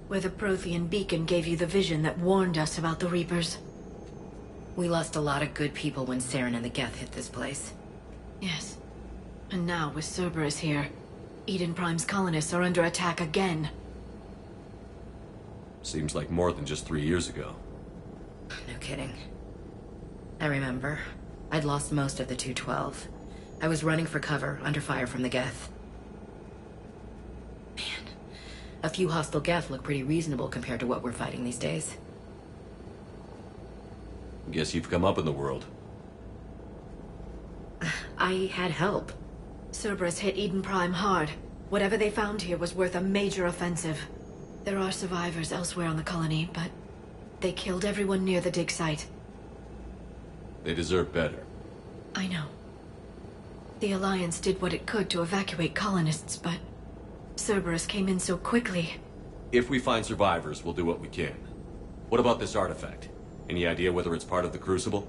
Where the Prothean beacon gave you the vision that warned us about the Reapers. We lost a lot of good people when Saren and the Geth hit this place. Yes. And now, with Cerberus here, Eden Prime's colonists are under attack again. Seems like more than just 3 years ago. No kidding. I remember. I'd lost most of the 212. I was running for cover, under fire from the Geth. Man, a few hostile Geth look pretty reasonable compared to what we're fighting these days. Guess you've come up in the world. I had help. Cerberus hit Eden Prime hard. Whatever they found here was worth a major offensive. There are survivors elsewhere on the colony, but they killed everyone near the dig site. They deserve better. I know. The Alliance did what it could to evacuate colonists, but Cerberus came in so quickly. If we find survivors, we'll do what we can. What about this artifact? Any idea whether it's part of the Crucible?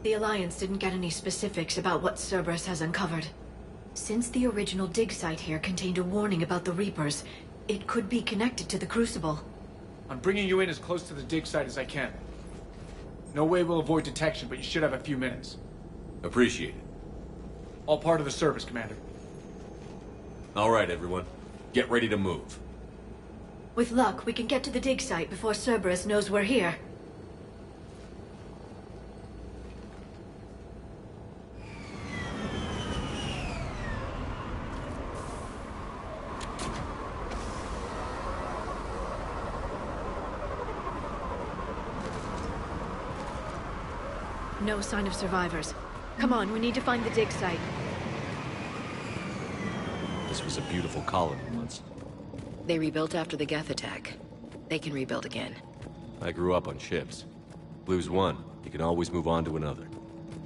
The Alliance didn't get any specifics about what Cerberus has uncovered. Since the original dig site here contained a warning about the Reapers, it could be connected to the Crucible. I'm bringing you in as close to the dig site as I can. No way we'll avoid detection, but you should have a few minutes. Appreciate it. All part of the service, Commander. All right, everyone. Get ready to move. With luck, we can get to the dig site before Cerberus knows we're here. No sign of survivors. Come on, we need to find the dig site. This was a beautiful colony once. They rebuilt after the Geth attack. They can rebuild again. I grew up on ships. Lose one, you can always move on to another.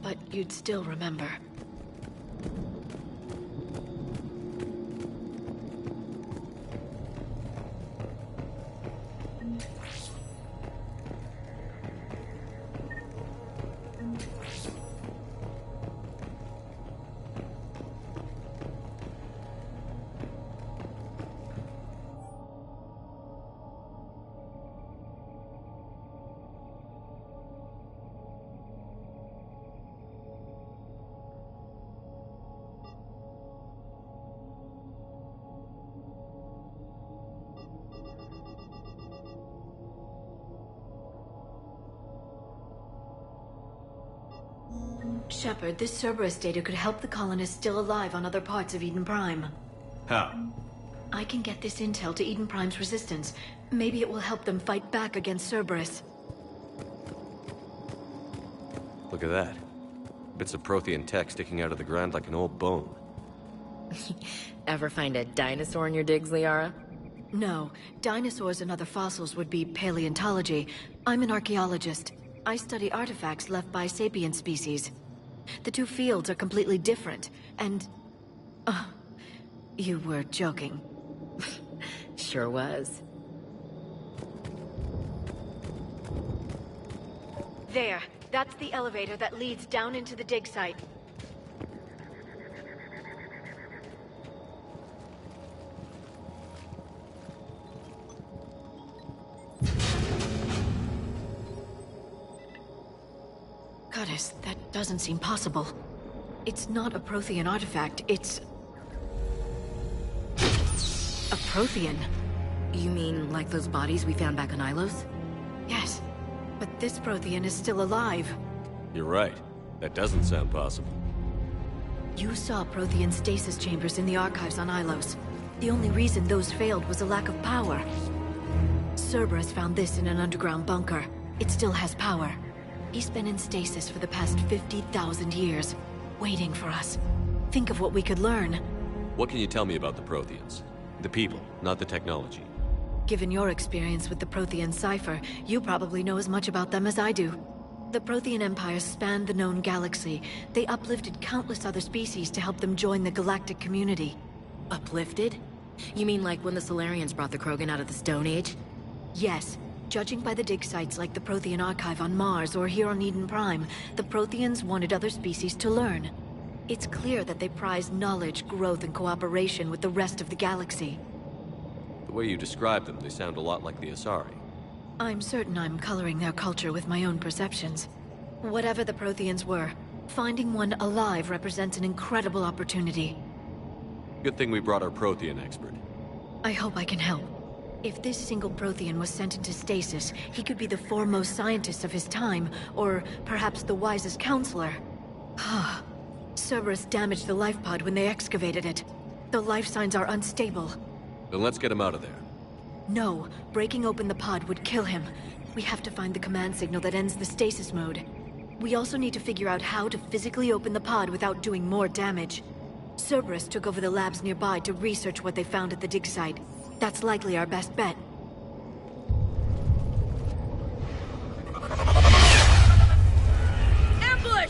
But you'd still remember. Shepard, this Cerberus data could help the colonists still alive on other parts of Eden Prime. How? I can get this intel to Eden Prime's resistance. Maybe it will help them fight back against Cerberus. Look at that. Bits of Prothean tech sticking out of the ground like an old bone. Ever find a dinosaur in your digs, Liara? No, dinosaurs and other fossils would be paleontology. I'm an archaeologist. I study artifacts left by sapient species. The two fields are completely different, and... you were joking. Sure was. There, that's the elevator that leads down into the dig site. Goddess, that doesn't seem possible. It's not a Prothean artifact, it's... a Prothean. You mean like those bodies we found back on Ilos? Yes, but this Prothean is still alive. You're right. That doesn't sound possible. You saw Prothean stasis chambers in the archives on Ilos. The only reason those failed was a lack of power. Cerberus found this in an underground bunker. It still has power. He's been in stasis for the past 50,000 years, waiting for us. Think of what we could learn. What can you tell me about the Protheans? The people, not the technology. Given your experience with the Prothean cipher, you probably know as much about them as I do. The Prothean Empire spanned the known galaxy. They uplifted countless other species to help them join the galactic community. Uplifted? You mean like when the Solarians brought the Krogan out of the Stone Age? Yes. Judging by the dig sites like the Prothean Archive on Mars or here on Eden Prime, the Protheans wanted other species to learn. It's clear that they prize knowledge, growth, and cooperation with the rest of the galaxy. The way you describe them, they sound a lot like the Asari. I'm certain I'm coloring their culture with my own perceptions. Whatever the Protheans were, finding one alive represents an incredible opportunity. Good thing we brought our Prothean expert. I hope I can help. If this single Prothean was sent into stasis, he could be the foremost scientist of his time, or perhaps the wisest counselor. Cerberus damaged the life pod when they excavated it. The life signs are unstable. Then let's get him out of there. No, breaking open the pod would kill him. We have to find the command signal that ends the stasis mode. We also need to figure out how to physically open the pod without doing more damage. Cerberus took over the labs nearby to research what they found at the dig site. That's likely our best bet. Ambush!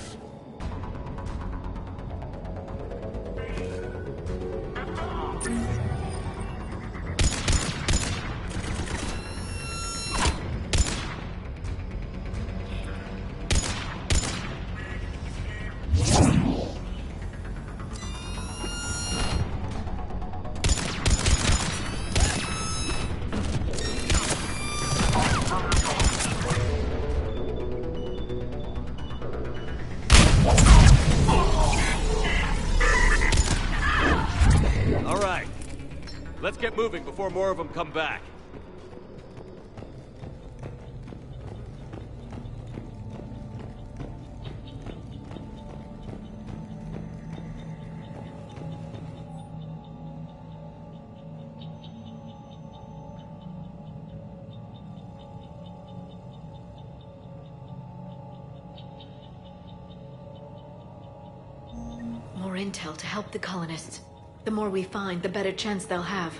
Let's get moving before more of them come back. More intel to help the colonists. The more we find, the better chance they'll have.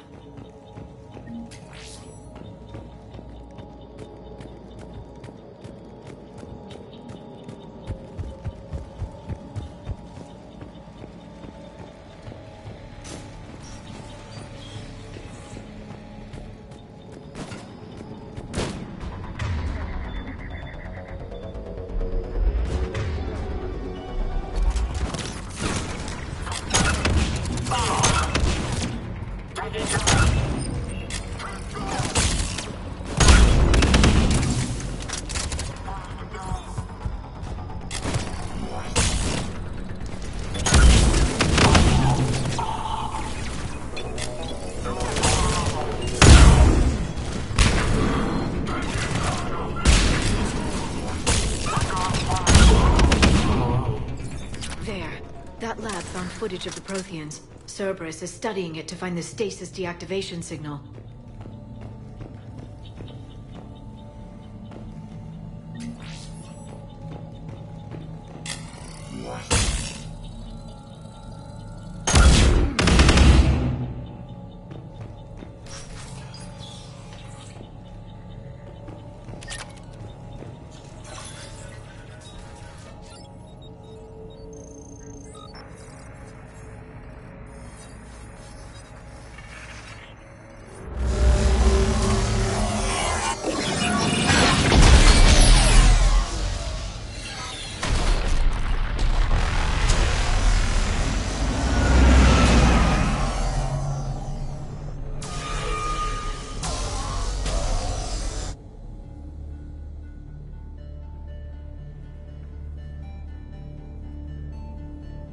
Footage of the Protheans. Cerberus is studying it to find the stasis deactivation signal.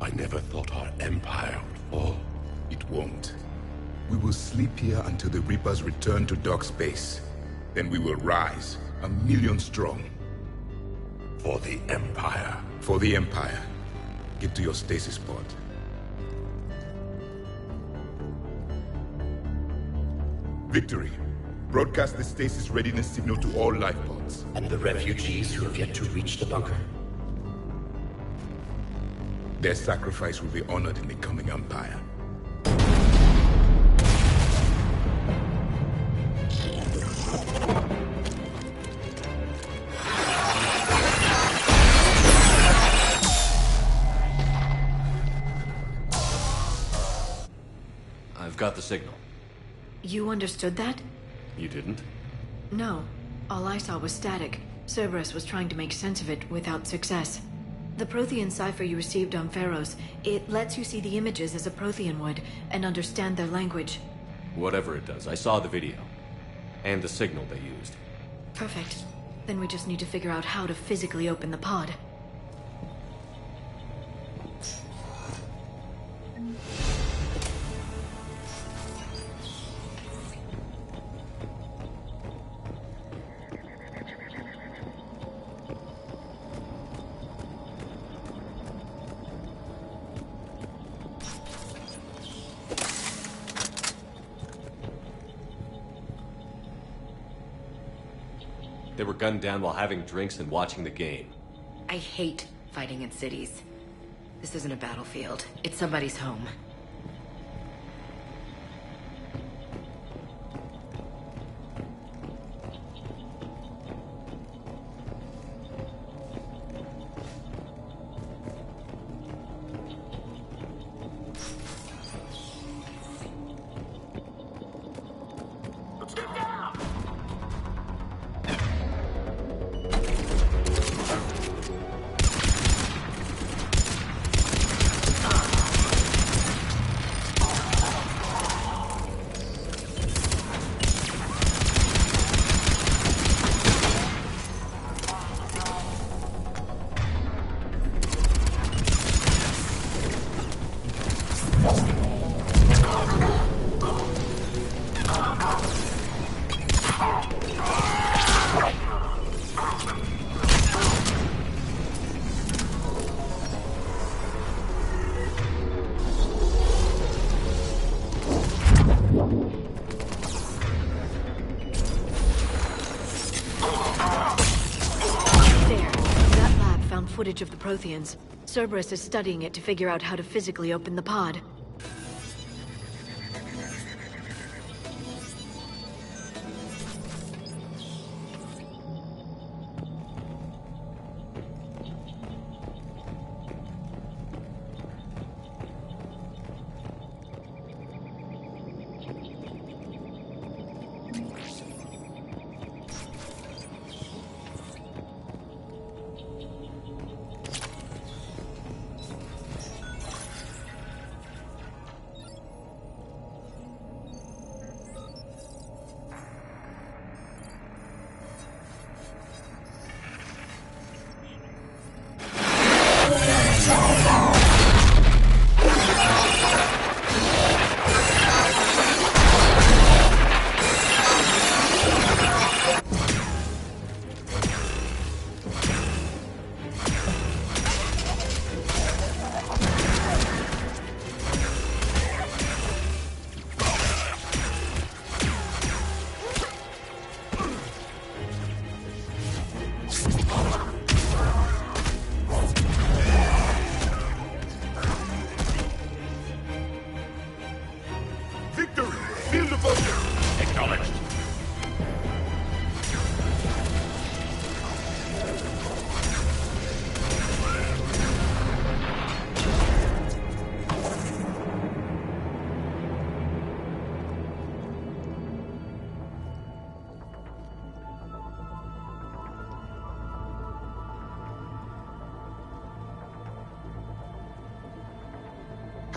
I never thought our empire would fall. It won't. We will sleep here until the Reapers return to Dock Space. Then we will rise, 1,000,000 strong. For the Empire. For the Empire. Get to your stasis pod. Victory. Broadcast the stasis readiness signal to all life pods. And the refugees who have yet to reach the bunker. Their sacrifice will be honored in the coming Empire. I've got the signal. You understood that? You didn't? No. All I saw was static. Cerberus was trying to make sense of it without success. The Prothean cipher you received on Pharos, it lets you see the images as a Prothean would, and understand their language. Whatever it does, I saw the video. And the signal they used. Perfect. Then we just need to figure out how to physically open the pod. They were gunned down while having drinks and watching the game. I hate fighting in cities. This isn't a battlefield. It's somebody's home. Footage of the Protheans. Cerberus is studying it to figure out how to physically open the pod.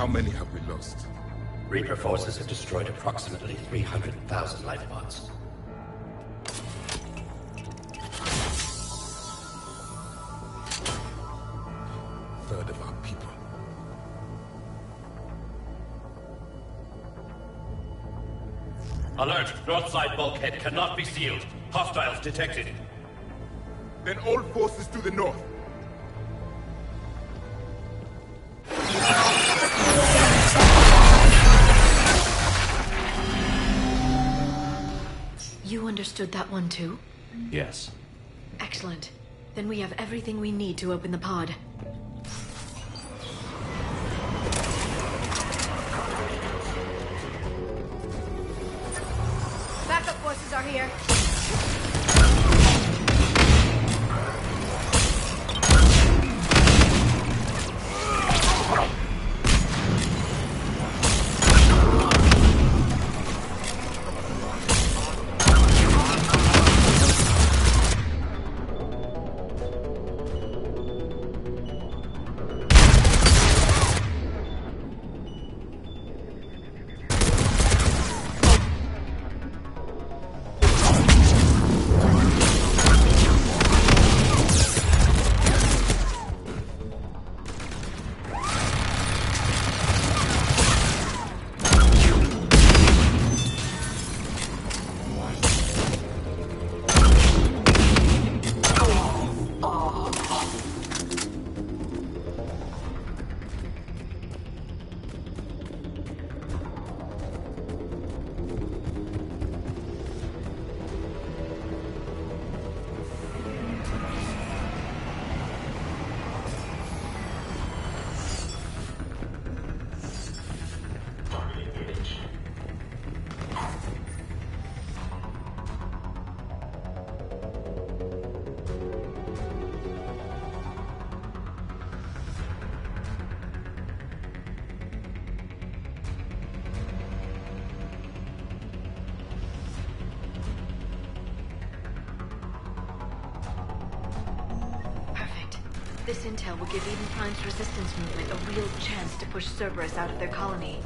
How many have we lost? Reaper forces have destroyed approximately 300,000 life pods. Third of our people. Alert! North side bulkhead cannot be sealed. Hostiles detected. Then all forces to the north. You understood that one too? Yes. Excellent. Then we have everything we need to open the pod. Backup forces are here. This intel will give Eden Prime's resistance movement a real chance to push Cerberus out of their colony.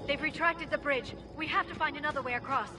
They've retracted the bridge. We have to find another way across.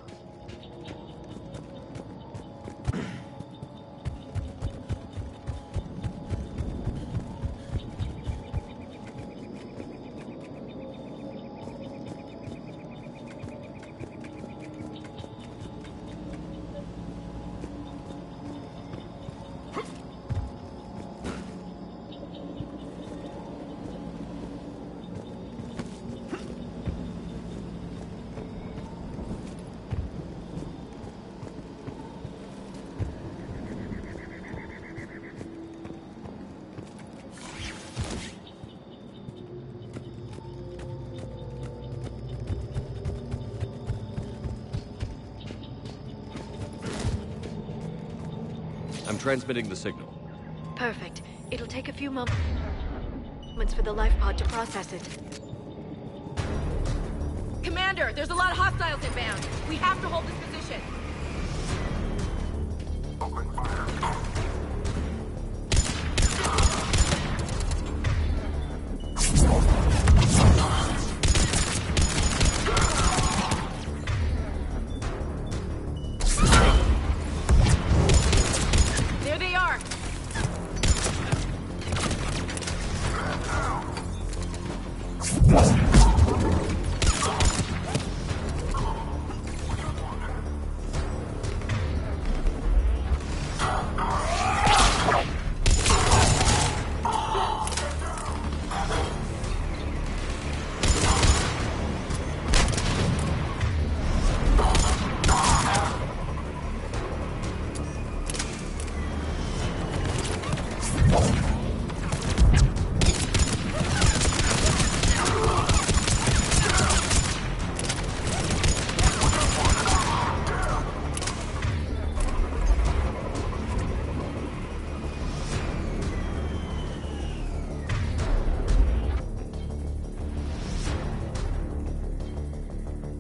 I'm transmitting the signal. Perfect. It'll take a few moments for the life pod to process it. Commander, there's a lot of hostiles inbound. We have to hold this position. Open fire. There they are.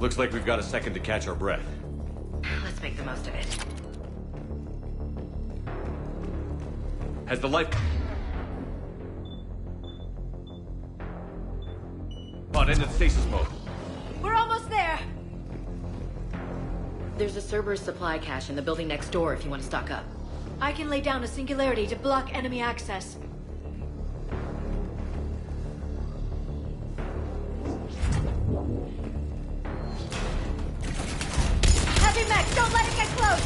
Looks like we've got a second to catch our breath. Let's make the most of it. Has the life pod into stasis mode? We're almost there! There's a Cerberus supply cache in the building next door if you want to stock up. I can lay down a singularity to block enemy access. Heavy mech, don't let it get close!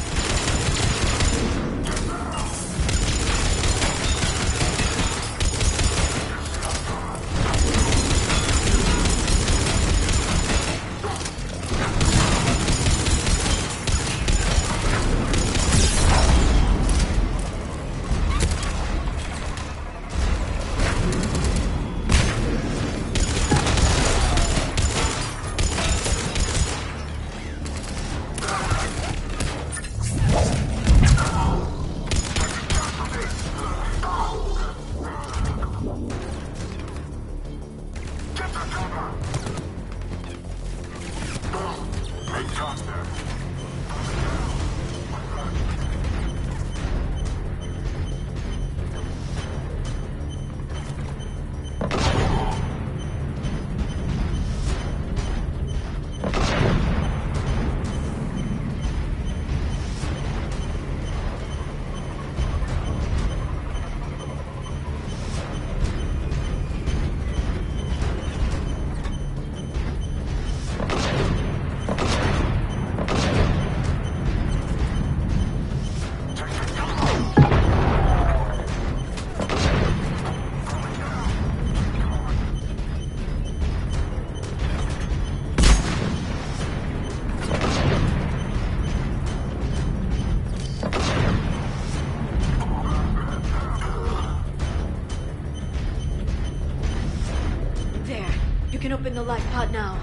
You can open the life pod now.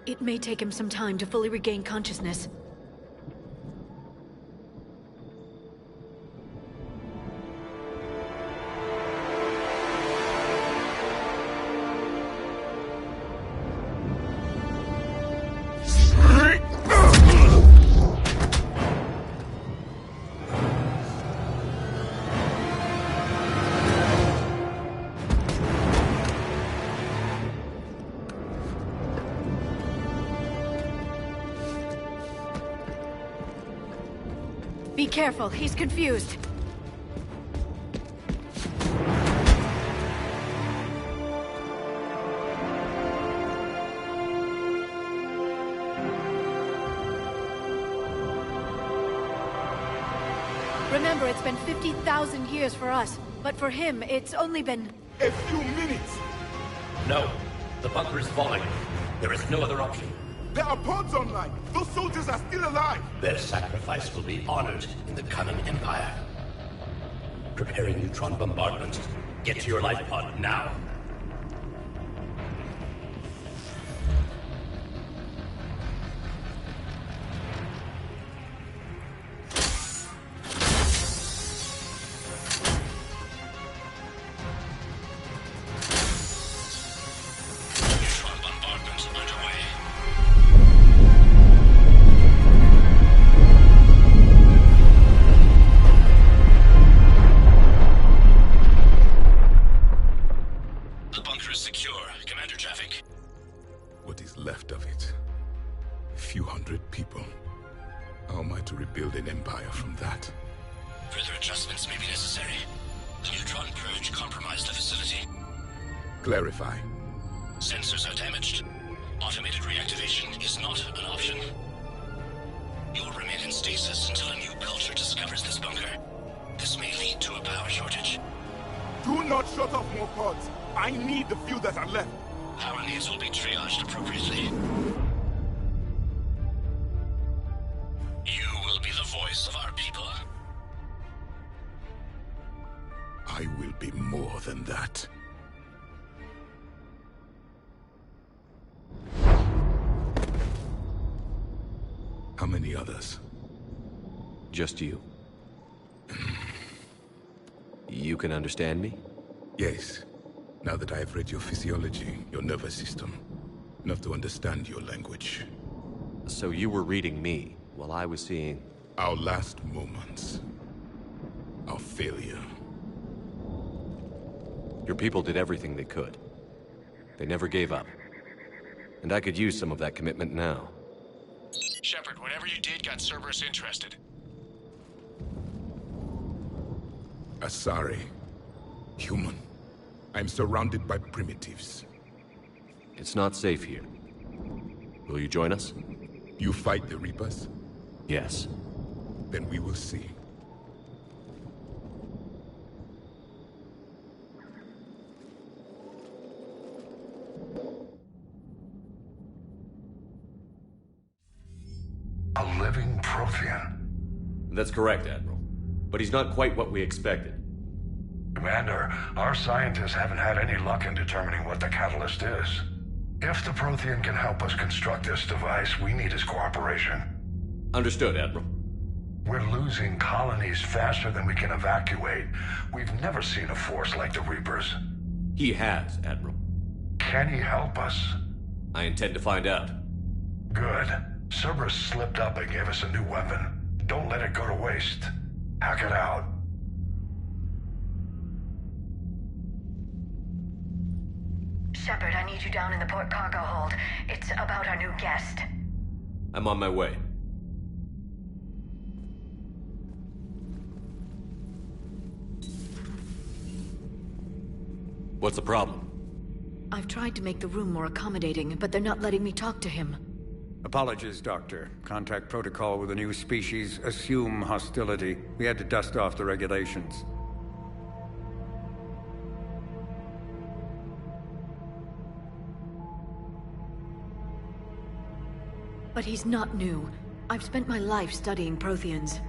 It may take him some time to fully regain consciousness. Be careful, he's confused. Remember, it's been 50,000 years for us, but for him, it's only been... A few minutes! No. The bunker is falling. There is no other option. There are pods online! Those soldiers are still alive! Their sacrifice will be honored in the coming Empire. Preparing neutron bombardment. Get to your life pod now. Clarify. Sensors are damaged. Automated reactivation is not an option. You'll remain in stasis until a new culture discovers this bunker. This may lead to a power shortage. Do not shut off more pods. I need the few that are left. Power needs will be triaged appropriately. You will be the voice of our people. I will be more than that. How many others? Just you. You can understand me? Yes. Now that I have read your physiology, your nervous system, enough to understand your language. So you were reading me, while I was seeing... Our last moments. Our failure. Your people did everything they could. They never gave up. And I could use some of that commitment now. Shepard, whatever you did got Cerberus interested. Asari. Human. I'm surrounded by primitives. It's not safe here. Will you join us? You fight the Reapers? Yes. Then we will see. A living Prothean. That's correct, Admiral. But he's not quite what we expected. Commander, our scientists haven't had any luck in determining what the catalyst is. If the Prothean can help us construct this device, we need his cooperation. Understood, Admiral. We're losing colonies faster than we can evacuate. We've never seen a force like the Reapers. He has, Admiral. Can he help us? I intend to find out. Good. Cerberus slipped up and gave us a new weapon. Don't let it go to waste. Hack it out. Shepard, I need you down in the port cargo hold. It's about our new guest. I'm on my way. What's the problem? I've tried to make the room more accommodating, but they're not letting me talk to him. Apologies, Doctor. Contact protocol with a new species. Assume hostility. We had to dust off the regulations. But he's not new. I've spent my life studying Protheans.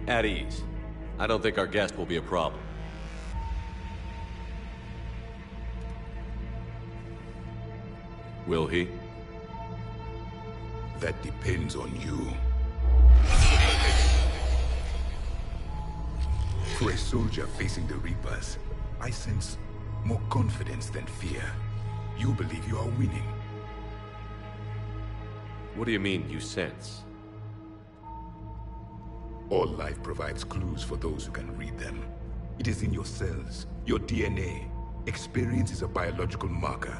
At ease. I don't think our guest will be a problem. Will he? That depends on you. For a soldier facing the Reapers, I sense more confidence than fear. You believe you are winning. What do you mean, you sense? All life provides clues for those who can read them. It is in your cells, your DNA. Experience is a biological marker.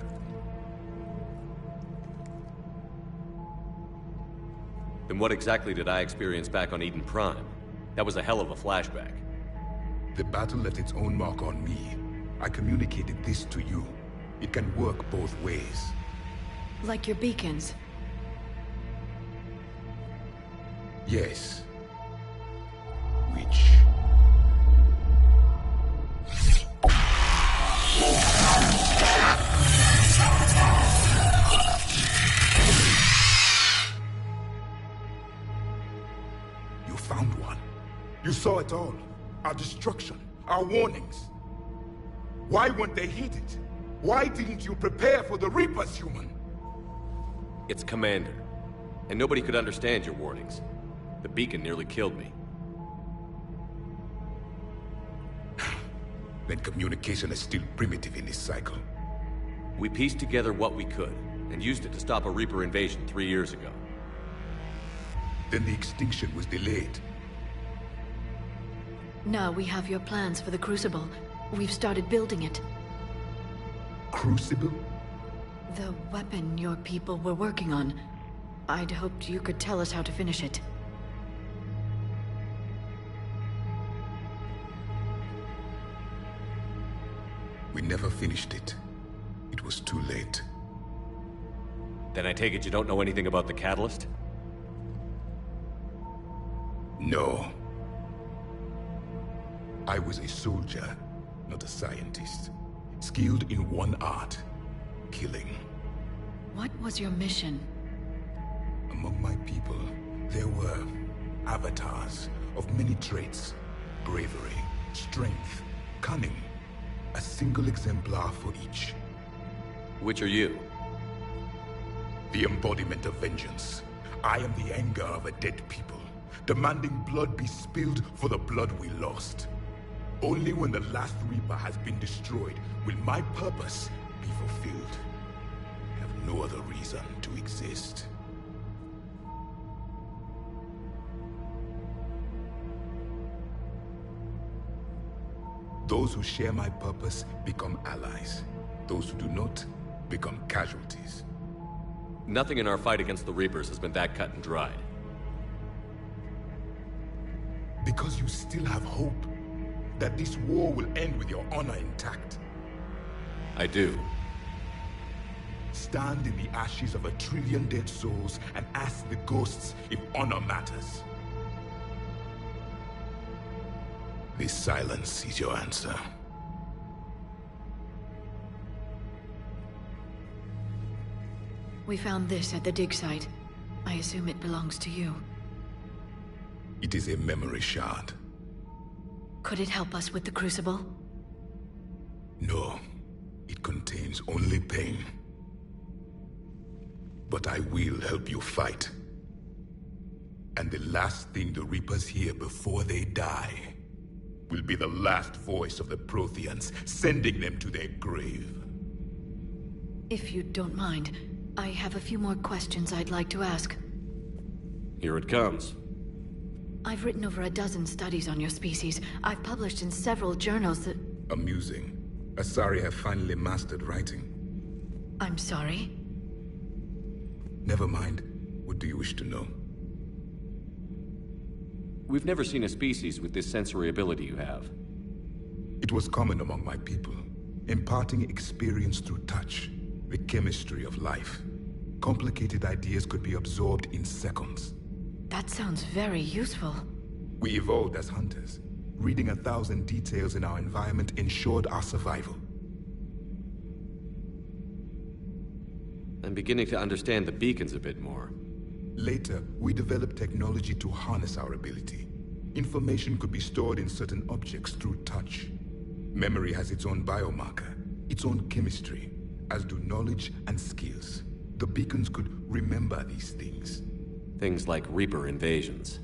Then what exactly did I experience back on Eden Prime? That was a hell of a flashback. The battle left its own mark on me. I communicated this to you. It can work both ways. Like your beacons. Yes. Which... You found one. You saw it all. Our destruction. Our warnings. Why weren't they heeded? Why didn't you prepare for the Reapers, human? It's Commander. And nobody could understand your warnings. The beacon nearly killed me. Then communication is still primitive in this cycle. We pieced together what we could, and used it to stop a Reaper invasion 3 years ago. Then the extinction was delayed. Now we have your plans for the Crucible. We've started building it. Crucible? The weapon your people were working on. I'd hoped you could tell us how to finish it. We never finished it. It was too late. Then I take it you don't know anything about the catalyst? No. I was a soldier, not a scientist. Skilled in one art, killing. What was your mission? Among my people, there were avatars of many traits. Bravery, strength, cunning. A single exemplar for each. Which are you? The embodiment of vengeance. I am the anger of a dead people, demanding blood be spilled for the blood we lost. Only when the last Reaper has been destroyed will my purpose be fulfilled. I have no other reason to exist. Those who share my purpose become allies. Those who do not become casualties. Nothing in our fight against the Reapers has been that cut and dried. Because you still have hope that this war will end with your honor intact. I do. Stand in the ashes of 1 trillion dead souls and ask the ghosts if honor matters. This silence is your answer. We found this at the dig site. I assume it belongs to you. It is a memory shard. Could it help us with the Crucible? No. It contains only pain. But I will help you fight. And the last thing the Reapers hear before they die will be the last voice of the Protheans, sending them to their grave. If you don't mind, I have a few more questions I'd like to ask. Here it comes. I've written over a dozen studies on your species. I've published in several journals that... Amusing. Asari have finally mastered writing. I'm sorry? Never mind. What do you wish to know? We've never seen a species with this sensory ability you have. It was common among my people, imparting experience through touch, the chemistry of life. Complicated ideas could be absorbed in seconds. That sounds very useful. We evolved as hunters. Reading 1,000 details in our environment ensured our survival. I'm beginning to understand the beacons a bit more. Later, we developed technology to harness our ability. Information could be stored in certain objects through touch. Memory has its own biomarker, its own chemistry, as do knowledge and skills. The beacons could remember these things. Things like Reaper invasions.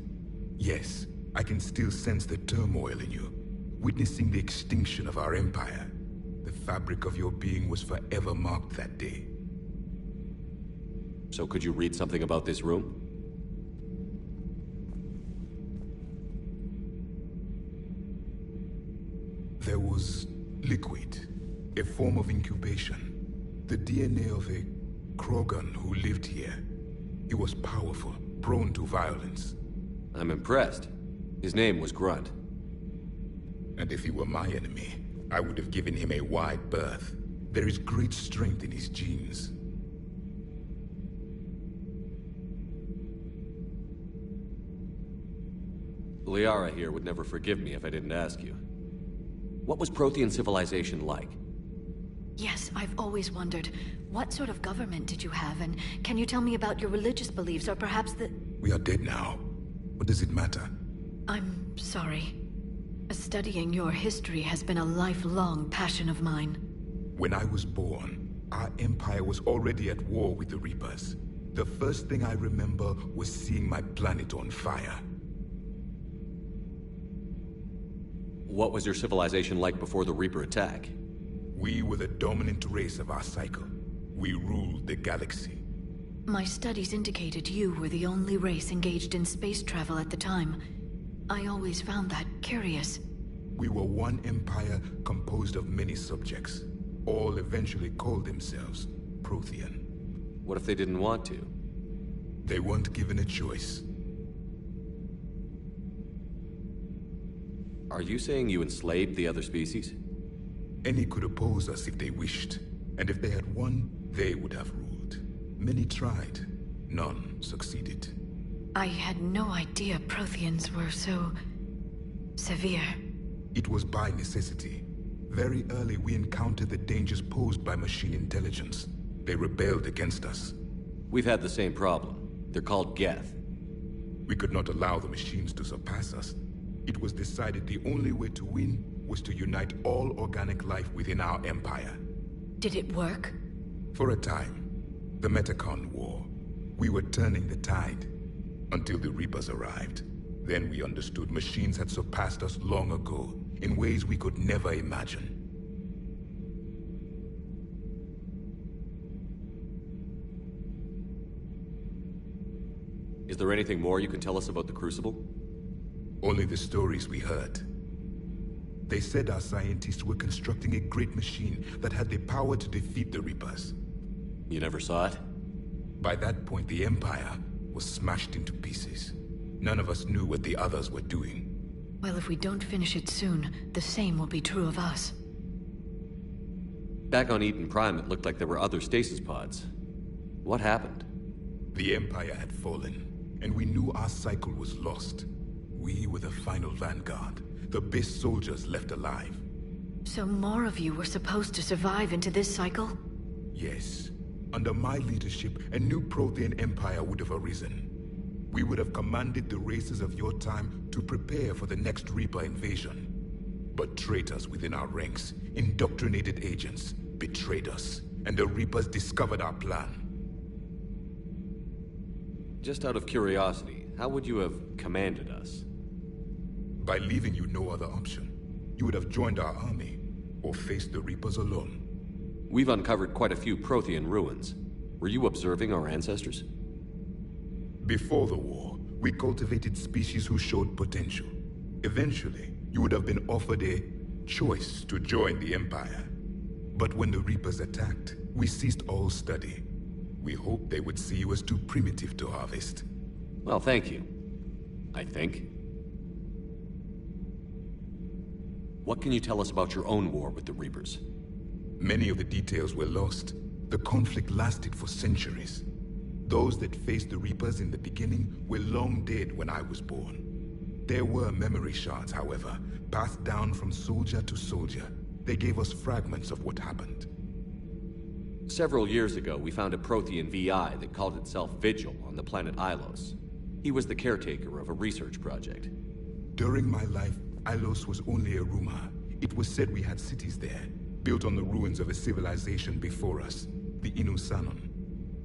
Yes, I can still sense the turmoil in you, witnessing the extinction of our empire. The fabric of your being was forever marked that day. So could you read something about this room? There was liquid, a form of incubation. The DNA of a Krogan who lived here. He was powerful, prone to violence. I'm impressed. His name was Grunt. And if he were my enemy, I would have given him a wide berth. There is great strength in his genes. Liara here would never forgive me if I didn't ask you. What was Prothean civilization like? Yes, I've always wondered, what sort of government did you have, and can you tell me about your religious beliefs, or perhaps the... We are dead now. What does it matter? I'm sorry. Studying your history has been a lifelong passion of mine. When I was born, our empire was already at war with the Reapers. The first thing I remember was seeing my planet on fire. What was your civilization like before the Reaper attack? We were the dominant race of our cycle. We ruled the galaxy. My studies indicated you were the only race engaged in space travel at the time. I always found that curious. We were one empire composed of many subjects. All eventually called themselves Prothean. What if they didn't want to? They weren't given a choice. Are you saying you enslaved the other species? Any could oppose us if they wished. And if they had won, they would have ruled. Many tried. None succeeded. I had no idea Protheans were so... severe. It was by necessity. Very early we encountered the dangers posed by machine intelligence. They rebelled against us. We've had the same problem. They're called Geth. We could not allow the machines to surpass us. It was decided the only way to win was to unite all organic life within our empire. Did it work? For a time. The Metacon War. We were turning the tide. Until the Reapers arrived. Then we understood machines had surpassed us long ago, in ways we could never imagine. Is there anything more you can tell us about the Crucible? Only the stories we heard. They said our scientists were constructing a great machine that had the power to defeat the Reapers. You never saw it? By that point, the Empire was smashed into pieces. None of us knew what the others were doing. Well, if we don't finish it soon, the same will be true of us. Back on Eden Prime, it looked like there were other stasis pods. What happened? The Empire had fallen, and we knew our cycle was lost. We were the final vanguard, the best soldiers left alive. So more of you were supposed to survive into this cycle? Yes. Under my leadership, a new Prothean empire would have arisen. We would have commanded the races of your time to prepare for the next Reaper invasion. But traitors within our ranks, indoctrinated agents, betrayed us, and the Reapers discovered our plan. Just out of curiosity, how would you have commanded us? By leaving you no other option. You would have joined our army, or faced the Reapers alone. We've uncovered quite a few Prothean ruins. Were you observing our ancestors? Before the war, we cultivated species who showed potential. Eventually, you would have been offered a choice to join the Empire. But when the Reapers attacked, we ceased all study. We hoped they would see you as too primitive to harvest. Well, thank you. I think. What can you tell us about your own war with the Reapers? Many of the details were lost. The conflict lasted for centuries. Those that faced the Reapers in the beginning were long dead when I was born. There were memory shards, however, passed down from soldier to soldier. They gave us fragments of what happened. Several years ago, we found a Prothean VI that called itself Vigil on the planet Ilos. He was the caretaker of a research project. During my life, Ilos was only a rumor. It was said we had cities there, built on the ruins of a civilization before us, the Inusanon.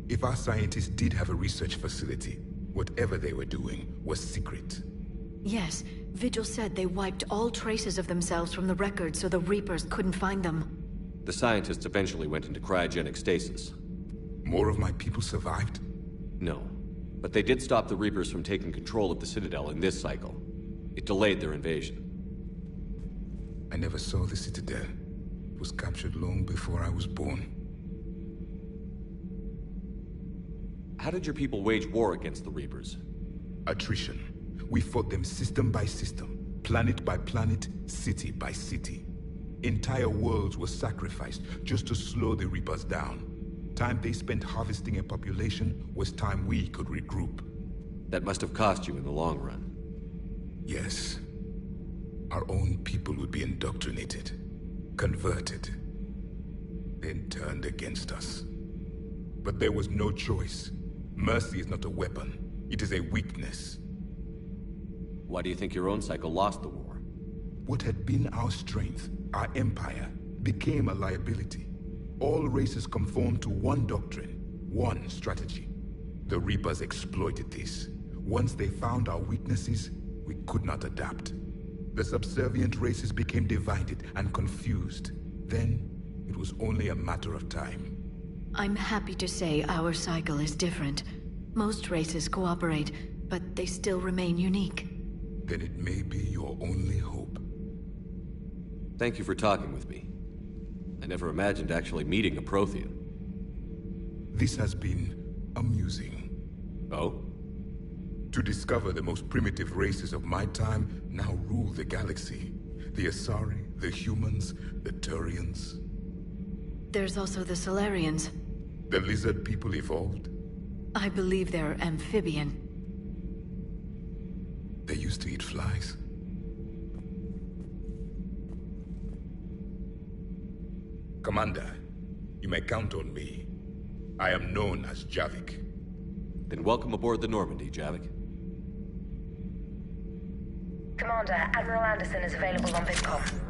If our scientists did have a research facility, whatever they were doing was secret. Yes, Vigil said they wiped all traces of themselves from the records so the Reapers couldn't find them. The scientists eventually went into cryogenic stasis. More of my people survived? No, but they did stop the Reapers from taking control of the Citadel in this cycle. It delayed their invasion. I never saw the Citadel. It was captured long before I was born. How did your people wage war against the Reapers? Attrition. We fought them system by system, planet by planet, city by city. Entire worlds were sacrificed just to slow the Reapers down. Time they spent harvesting a population was time we could regroup. That must have cost you in the long run. Yes. Our own people would be indoctrinated, converted, then turned against us. But there was no choice. Mercy is not a weapon. It is a weakness. Why do you think your own cycle lost the war? What had been our strength, our empire, became a liability. All races conformed to one doctrine, one strategy. The Reapers exploited this. Once they found our weaknesses, we could not adapt. The subservient races became divided and confused. Then, it was only a matter of time. I'm happy to say our cycle is different. Most races cooperate, but they still remain unique. Then it may be your only hope. Thank you for talking with me. I never imagined actually meeting a Prothean. This has been amusing. Oh? To discover the most primitive races of my time now rule the galaxy. The Asari, the humans, the Turians. There's also the Solarians. The lizard people evolved? I believe they're amphibian. They used to eat flies. Commander, you may count on me. I am known as Javik. Then welcome aboard the Normandy, Javik. Commander, Admiral Anderson is available on VidCom.